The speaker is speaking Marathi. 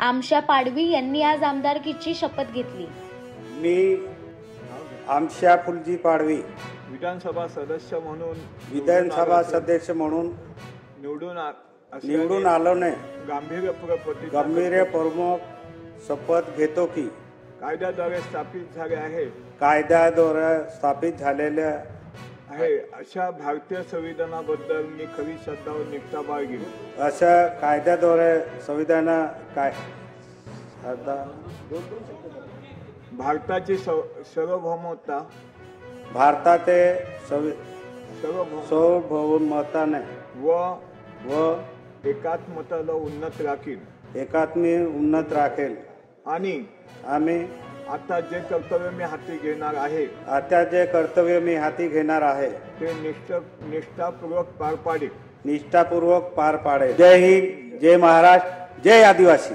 आमशा पाडवी यांनी आज आमदारकीची शपथ घेतली। मी आमशा फुलजी पाडवी विधानसभा सदस्य म्हणून निवडून आलोने गांभीर्यपूर्वक शपथ घेतो की कायद्याद्वारे स्थापित झालेल्या आहे अशा भारतीय संविधानाबद्दल मी खरी श्रद्धा व निष्ठा बाळगेन। अशा कायद्याद्वारे भारताची सार्वभौमता सार्वभौमताने व एकात्मतेला उन्नत राखेल आणि आम्ही आता जे कर्तव्य मी हाती घेणार आहे ते निष्ठापूर्वक पार पाडेल। जय हिंद, जय महाराष्ट्र, जय आदिवासी।